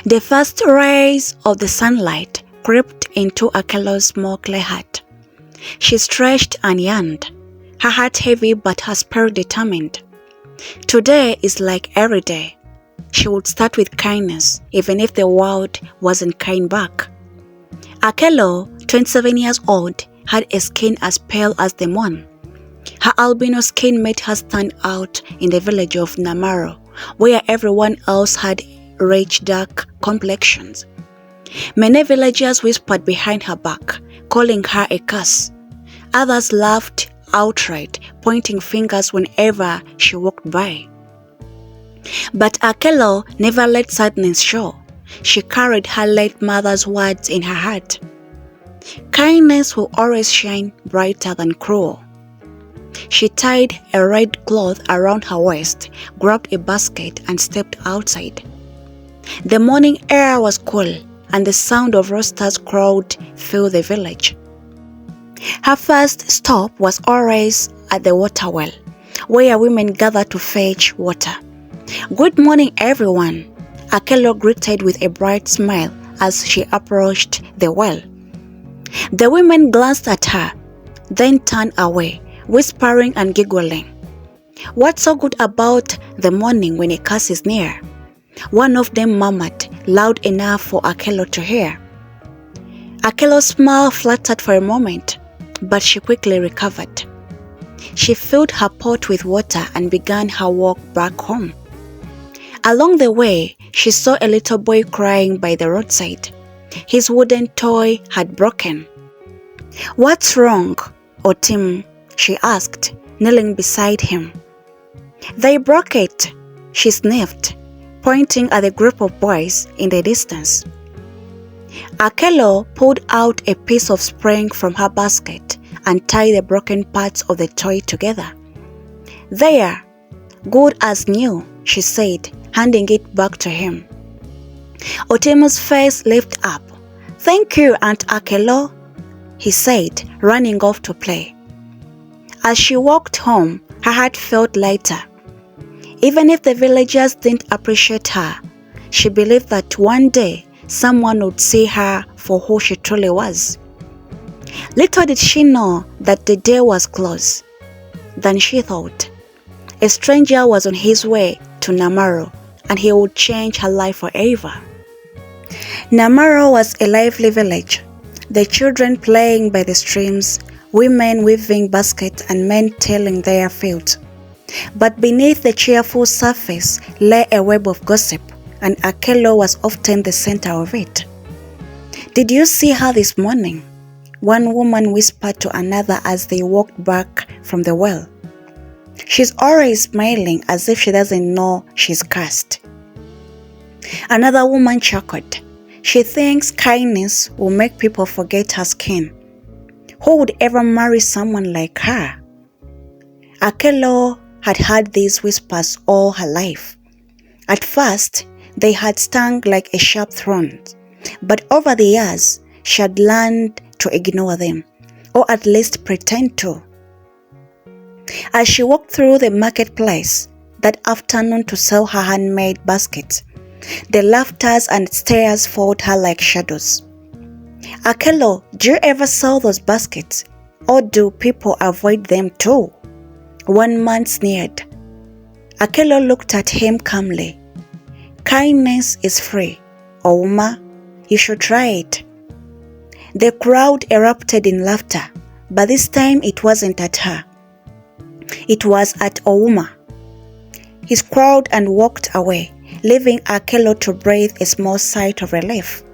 The first rays of the sunlight crept into Akelo's small clay hut. She stretched and yawned, her heart heavy but her spirit determined. Today is like every day. She would start with kindness, even if the world wasn't kind back. Akelo, 27 years old, had a skin as pale as the moon. Her albino skin made her stand out in the village of Namaru, where everyone else had rich dark complexions. Many villagers whispered behind her back, calling her a curse. Others laughed outright, pointing fingers whenever she walked by. But Akelo never let sadness show. She carried her late mother's words in her heart. Kindness will always shine brighter than cruel. She tied a red cloth around her waist, grabbed a basket and stepped outside. The morning air was cool and the sound of roosters crowed filled the village. Her first stop was always at the water well, where women gathered to fetch water. "Good morning, everyone," Akelo greeted with a bright smile as she approached the well. The women glanced at her, then turned away, whispering and giggling. "What's so good about the morning when a curse is near?" One of them murmured, loud enough for Akelo to hear. Akelo's smile fluttered for a moment, but she quickly recovered. She filled her pot with water and began her walk back home. Along the way, she saw a little boy crying by the roadside. His wooden toy had broken. "What's wrong, Otim?" she asked, kneeling beside him. "They broke it," she sniffed, pointing at the group of boys in the distance. Akelo pulled out a piece of string from her basket and tied the broken parts of the toy together. "There, good as new," she said, handing it back to him. Otimu's face lifted up. "Thank you, Aunt Akelo," he said, running off to play. As she walked home, her heart felt lighter. Even if the villagers didn't appreciate her, she believed that one day someone would see her for who she truly was. Little did she know that the day was close than she thought. A stranger was on his way to Namaru, and he would change her life forever. Namaru was a lively village, the children playing by the streams, women weaving baskets and men tilling their fields. But beneath the cheerful surface lay a web of gossip, and Akelo was often the center of it. "Did you see her this morning?" one woman whispered to another as they walked back from the well. "She's always smiling as if she doesn't know she's cursed." Another woman chuckled. "She thinks kindness will make people forget her skin. Who would ever marry someone like her?" Akelo had heard these whispers all her life. At first, they had stung like a sharp thorn, but over the years, she had learned to ignore them, or at least pretend to. As she walked through the marketplace that afternoon to sell her handmade baskets, the laughters and stares followed her like shadows. "Akelo, do you ever sell those baskets? Or do people avoid them too?" one man sneered. Akelo looked at him calmly. "Kindness is free, Ouma. You should try it." The crowd erupted in laughter, but this time it wasn't at her. It was at Ouma. He scowled and walked away, leaving Akelo to breathe a small sigh of relief.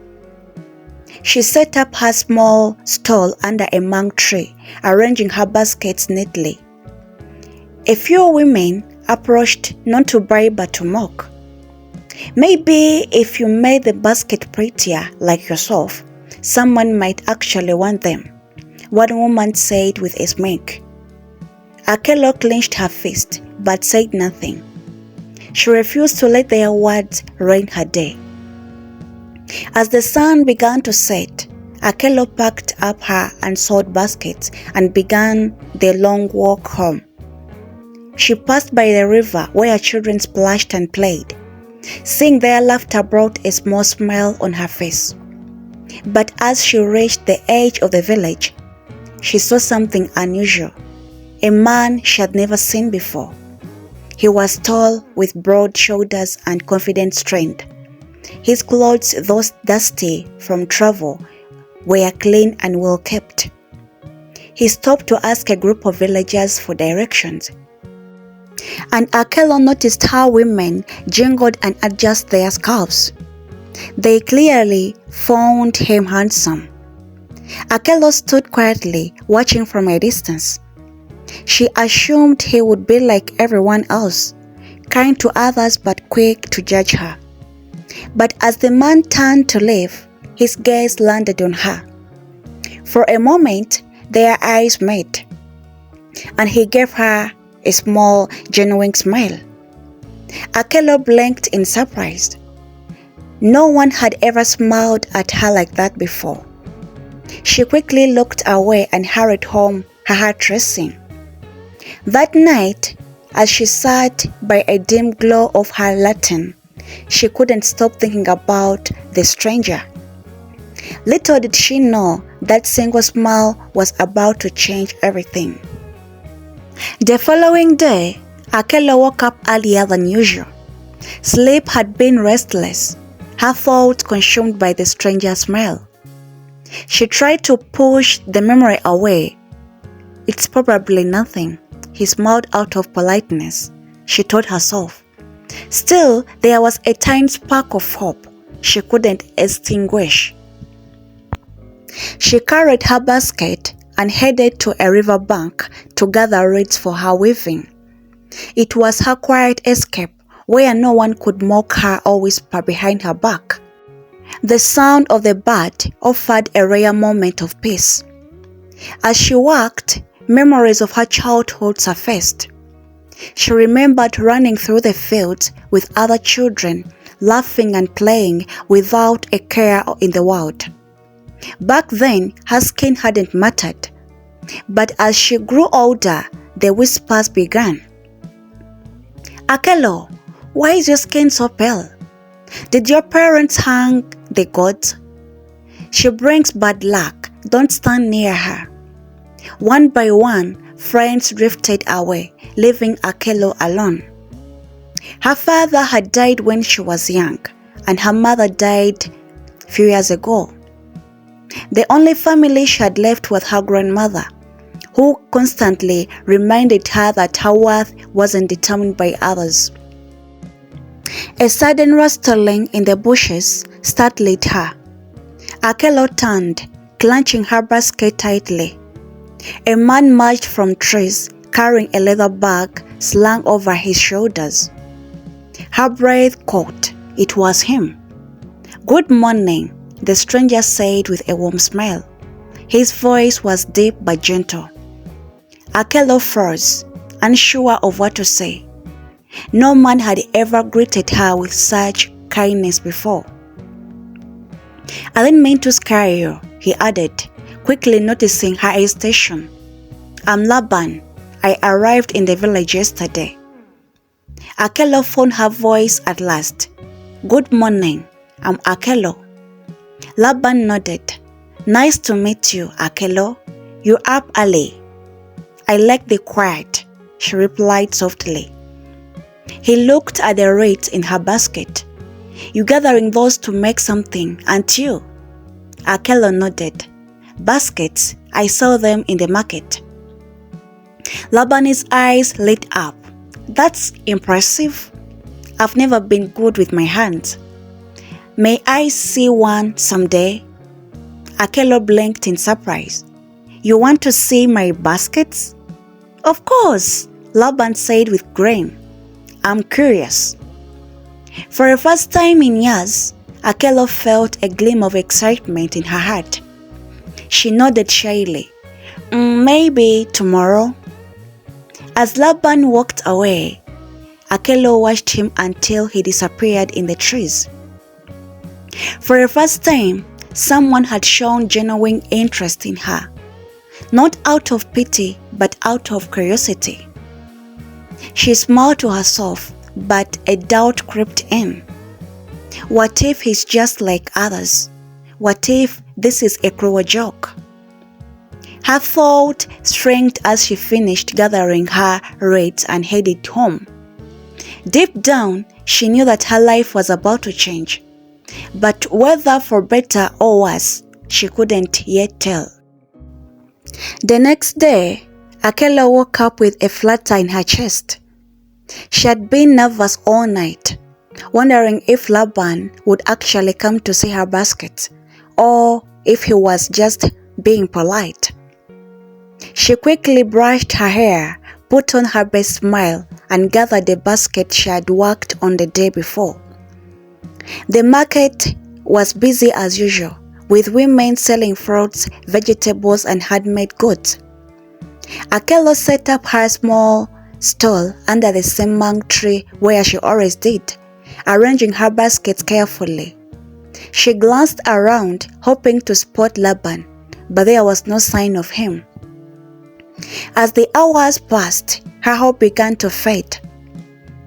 She set up her small stall under a mango tree, arranging her baskets neatly. A few women approached not to buy but to mock. "Maybe if you made the basket prettier like yourself, someone might actually want them," one woman said with a smirk. Akelo clenched her fist but said nothing. She refused to let their words ruin her day. As the sun began to set, Akelo packed up her unsold baskets and began the long walk home. She passed by the river where children splashed and played. Seeing their laughter brought a small smile on her face. But as she reached the edge of the village, she saw something unusual, a man she had never seen before. He was tall, with broad shoulders and confident strength. His clothes, though dusty from travel, were clean and well kept. He stopped to ask a group of villagers for directions. And Akello noticed how women jingled and adjusted their scarves. They clearly found him handsome. Akello stood quietly, watching from a distance. She assumed he would be like everyone else, kind to others but quick to judge her. But as the man turned to leave, his gaze landed on her. For a moment, their eyes met, and he gave her a small, genuine smile. Akello blinked in surprise. No one had ever smiled at her like that before. She quickly looked away and hurried home, her heart racing. That night, as she sat by a dim glow of her lantern, she couldn't stop thinking about the stranger. Little did she know that single smile was about to change everything. The following day, Akello woke up earlier than usual. Sleep had been restless, her thoughts consumed by the stranger's smile. She tried to push the memory away. It's probably nothing. He smiled out of politeness, she told herself. Still, there was a tiny spark of hope she couldn't extinguish. She carried her basket and headed to a river bank to gather reeds for her weaving. It was her quiet escape, where no one could mock her or whisper behind her back. The sound of the bird offered a rare moment of peace. As she walked, memories of her childhood surfaced. She remembered running through the fields with other children, laughing and playing without a care in the world. Back then, her skin hadn't mattered. But as she grew older, the whispers began. Akello, why is your skin so pale? Did your parents hang the gods? She brings bad luck. Don't stand near her. One by one, friends drifted away, leaving Akello alone. Her father had died when she was young, and her mother died a few years ago. The only family she had left was her grandmother, who constantly reminded her that her worth wasn't determined by others. A sudden rustling in the bushes startled her. Akello turned, clenching her basket tightly. A man marched from trees, carrying a leather bag slung over his shoulders. Her breath caught. It was him. "Good morning," the stranger said with a warm smile. His voice was deep but gentle. Akello froze, unsure of what to say. No man had ever greeted her with such kindness before. "I didn't mean to scare you," he added, quickly noticing her hesitation. "I'm Laban. I arrived in the village yesterday." Akello found her voice at last. "Good morning. I'm Akello." Laban nodded. "Nice to meet you, Akello. You're up early." "I like the quiet," she replied softly. He looked at the reeds in her basket. "You gathering those to make something, aren't you?" Akello nodded. "Baskets, I saw them in the market." Laban's eyes lit up. "That's impressive. I've never been good with my hands. May I see one someday?" Akello blinked in surprise. "You want to see my baskets?" "Of course," Laban said with grin. "I'm curious." For the first time in years, Akello felt a gleam of excitement in her heart. She nodded shyly. Maybe tomorrow." As Laban walked away, Akello watched him until he disappeared in the trees. For the first time, someone had shown genuine interest in her, not out of pity but out of curiosity. She smiled to herself, but a doubt crept in. What if he's just like others? What if this is a cruel joke? Her thought strengthened as she finished gathering her reins and headed home. Deep down, she knew that her life was about to change, but whether for better or worse, she couldn't yet tell. The next day, Akela woke up with a flutter in her chest. She had been nervous all night, wondering if Laban would actually come to see her basket, or if he was just being polite. She quickly brushed her hair, put on her best smile, and gathered the basket she had worked on the day before. The market was busy as usual, with women selling fruits, vegetables, and handmade goods. Akelo set up her small stall under the same mango tree where she always did, arranging her baskets carefully. She glanced around, hoping to spot Laban, but there was no sign of him. As the hours passed, her hope began to fade.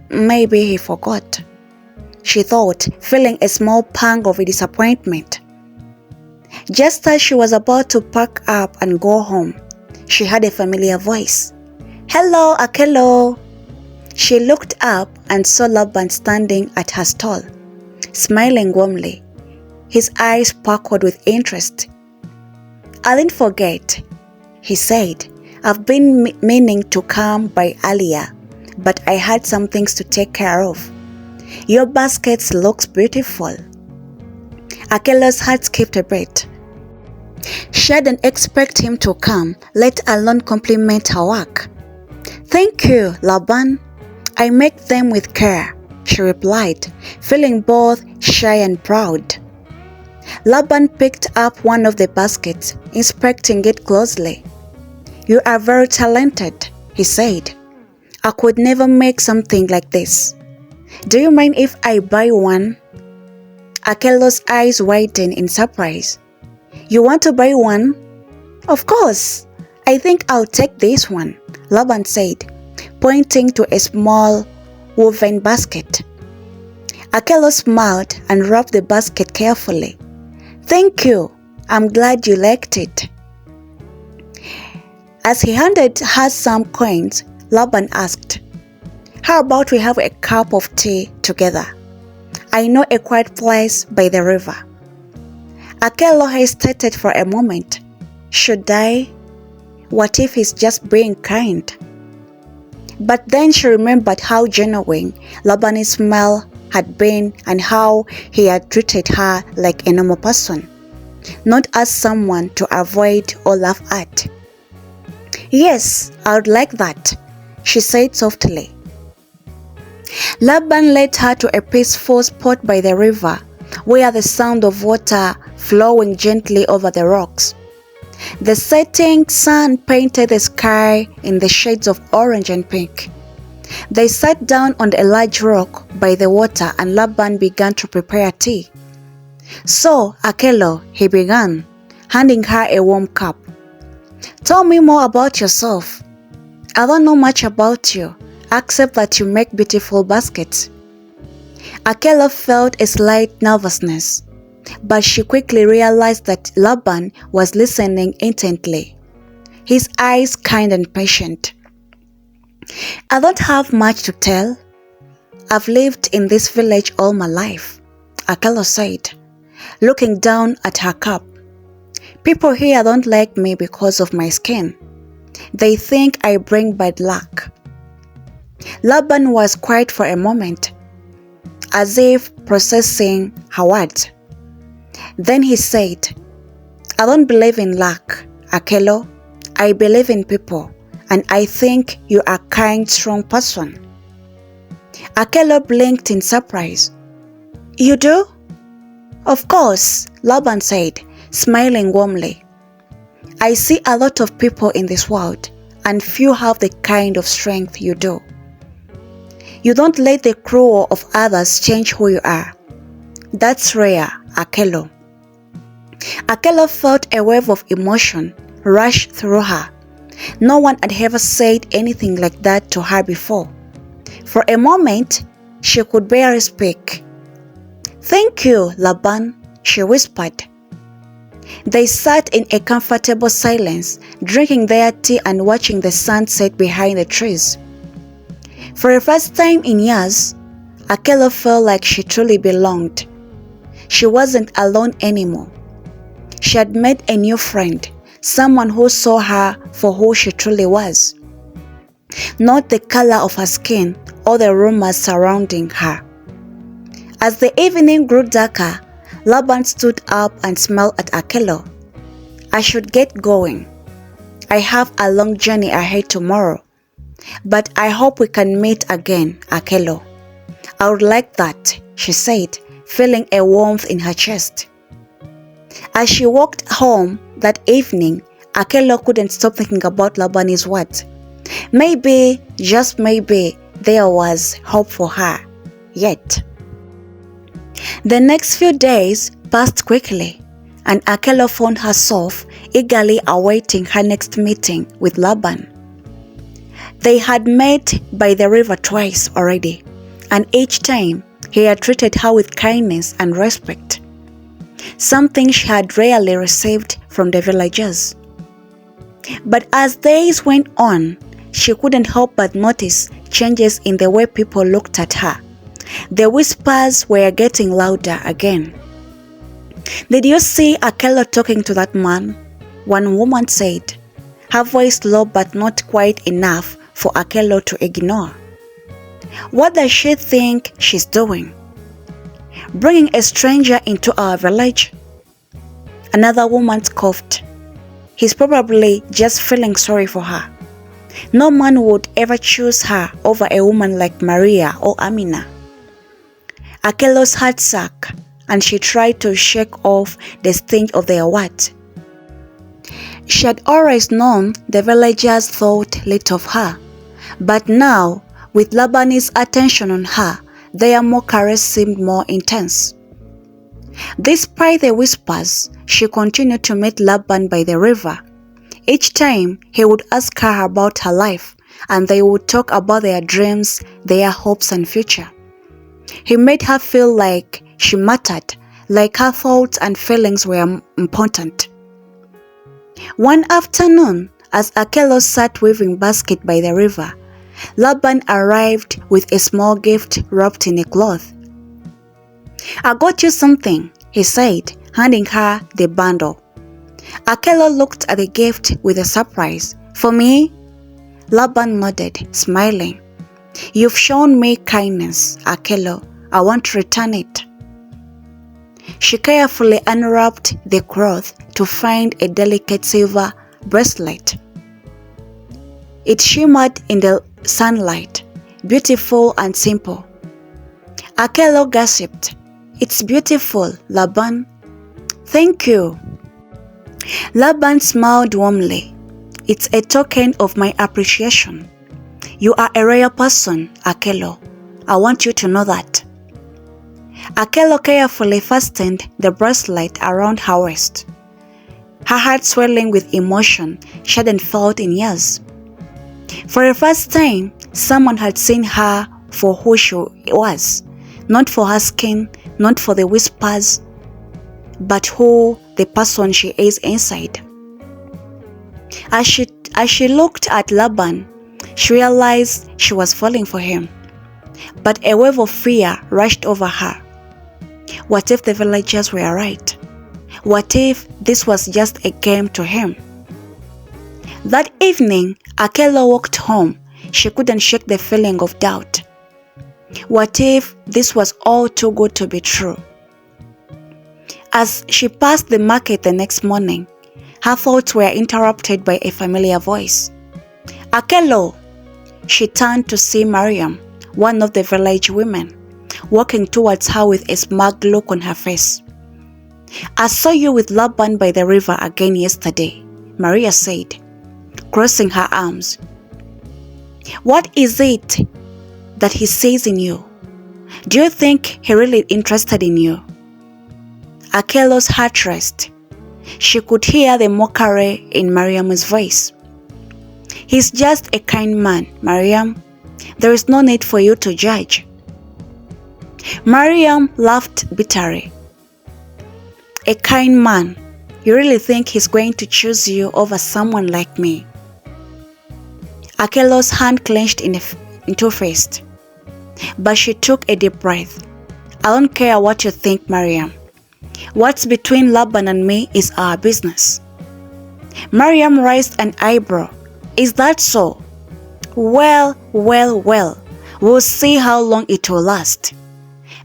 Maybe he forgot, she thought, feeling a small pang of disappointment. Just as she was about to pack up and go home, she heard a familiar voice. "Hello, Akelo." She looked up and saw Laban standing at her stall, smiling warmly. His eyes sparkled with interest. "I didn't forget," he said. "I've been meaning to come by earlier, but I had some things to take care of. Your basket looks beautiful." Akelo's heart skipped a beat. She didn't expect him to come, let alone compliment her work. "Thank you, Laban. I make them with care," she replied, feeling both shy and proud. Laban picked up one of the baskets, inspecting it closely. "You are very talented," he said. "I could never make something like this. Do you mind if I buy one?" Akelo's eyes widened in surprise. "You want to buy one?" "Of course. I think I'll take this one," Laban said, pointing to a small woven basket. Akelo smiled and wrapped the basket carefully. "Thank you. I'm glad you liked it." As he handed her some coins, Laban asked, "How about we have a cup of tea together? I know a quiet place by the river." Akelo hesitated for a moment. Should I? What if he's just being kind? But then she remembered how genuine Laban's smile had been and how he had treated her like a normal person, not as someone to avoid or laugh at. "Yes, I would like that," she said softly. Laban led her to a peaceful spot by the river, where the sound of water flowing gently over the rocks. The setting sun painted the sky in the shades of orange and pink. They sat down on a large rock by the water and Laban began to prepare tea. "So, Akelo," he began, handing her a warm cup. "Tell me more about yourself. I don't know much about you, except that you make beautiful baskets." Akelo felt a slight nervousness, but she quickly realized that Laban was listening intently, his eyes kind and patient. "I don't have much to tell. I've lived in this village all my life," Akelo said, looking down at her cup. "People here don't like me because of my skin. They think I bring bad luck." Laban was quiet for a moment, as if processing her words. Then he said, "I don't believe in luck, Akelo. I believe in people, and I think you are a kind, strong person." Akelo blinked in surprise. "You do?" "Of course," Laban said, smiling warmly. "I see a lot of people in this world, and few have the kind of strength you do. You don't let the cruel of others change who you are. That's rare, Akelo." Akelo felt a wave of emotion rush through her. No one had ever said anything like that to her before. For a moment, she could barely speak. "Thank you, Laban," she whispered. They sat in a comfortable silence, drinking their tea and watching the sun set behind the trees. For the first time in years, Akelo felt like she truly belonged. She wasn't alone anymore. She had made a new friend, someone who saw her for who she truly was, not the color of her skin or the rumors surrounding her. As the evening grew darker, Laban stood up and smiled at Akelo. "I should get going. I have a long journey ahead tomorrow. But I hope we can meet again, Akelo." "I would like that," she said, feeling a warmth in her chest. As she walked home that evening, Akelo couldn't stop thinking about Laban's words. Maybe, just maybe, there was hope for her. Yet. The next few days passed quickly, and Akelo found herself eagerly awaiting her next meeting with Laban. They had met by the river twice already, and each time he had treated her with kindness and respect, something she had rarely received from the villagers. But as days went on, she couldn't help but notice changes in the way people looked at her. The whispers were getting louder again. "Did you see Akelo talking to that man?" one woman said, her voice low but not quite enough for Akelo to ignore. "What does she think she's doing? Bringing a stranger into our village?" Another woman scoffed. "He's probably just feeling sorry for her. No man would ever choose her over a woman like Maria or Amina." Akelo's heart sank, and she tried to shake off the stench of their words. She had always known the villagers thought little of her, but now, with Laban's attention on her, their mockery seemed more intense. Despite the whispers, she continued to meet Laban by the river. Each time, he would ask her about her life, and they would talk about their dreams, their hopes and future. He made her feel like she mattered, like her thoughts and feelings were important. One afternoon, as Akelo sat weaving basket by the river, Laban arrived with a small gift wrapped in a cloth. "I got you something," he said, handing her the bundle. Akelo looked at the gift with a surprise. "For me?" Laban nodded, smiling. "You've shown me kindness, Akelo. I want to return it." She carefully unwrapped the cloth to find a delicate silver bracelet. It shimmered in the sunlight, beautiful and simple. Akelo gasped. "It's beautiful, Laban." "Thank you." Laban smiled warmly. "It's a token of my appreciation. You are a rare person, Akelo. I want you to know that." Akelo carefully fastened the bracelet around her waist, her heart swelling with emotion she hadn't felt in years. For the first time, someone had seen her for who she was, not for her skin, not for the whispers, but who the person she is inside. As she looked at Laban, she realized she was falling for him. But a wave of fear rushed over her. What if the villagers were right? What if this was just a game to him? That evening, Akelo walked home. She couldn't shake the feeling of doubt. What if this was all too good to be true? As she passed the market the next morning, her thoughts were interrupted by a familiar voice. "Akelo!" She turned to see Mariam, one of the village women, walking towards her with a smug look on her face. "I saw you with Laban by the river again yesterday," Maria said, crossing her arms. "What is it that he sees in you? Do you think he really interested in you?" Akelo's heart raced. She could hear the mockery in Mariam's voice. "He's just a kind man, Mariam. There is no need for you to judge." Mariam laughed bitterly. A kind man, you really think he's going to choose you over someone like me? Akelo's hand clenched into fist, but she took a deep breath. I don't care what you think, Mariam. What's between Laban and me is our business. Mariam raised an eyebrow. Is that so? Well, we'll see how long it will last.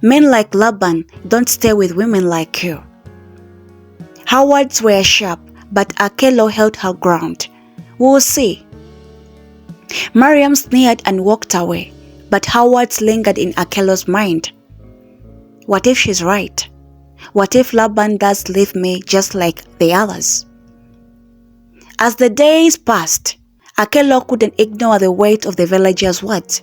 Men like Laban don't stay with women like you. Her words were sharp, but Akelo held her ground. We'll see. Mariam sneered and walked away, but her words lingered in Akelo's mind. What if she's right? What if Laban does leave me just like the others? As the days passed, Akelo couldn't ignore the weight of the villagers' words.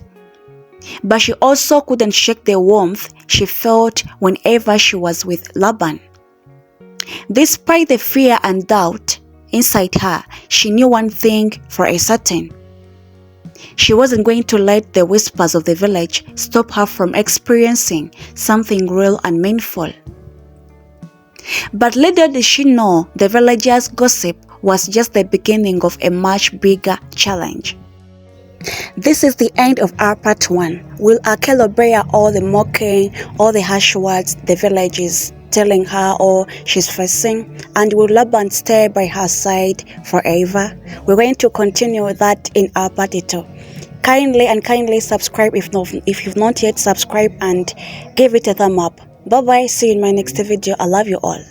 But she also couldn't shake the warmth she felt whenever she was with Laban. Despite the fear and doubt inside her, she knew one thing for a certain. She wasn't going to let the whispers of the village stop her from experiencing something real and meaningful. But little did she know the villagers' gossip was just the beginning of a much bigger challenge. This is the end of our part 1. Will Akelo bear all the mocking, all the harsh words the village is telling her or she's facing, and will Laban stay by her side forever? We're going to continue with that in our part 2. Kindly subscribe if you've not yet subscribed, and give it a thumb up. Bye bye, see you in my next video. I love you all.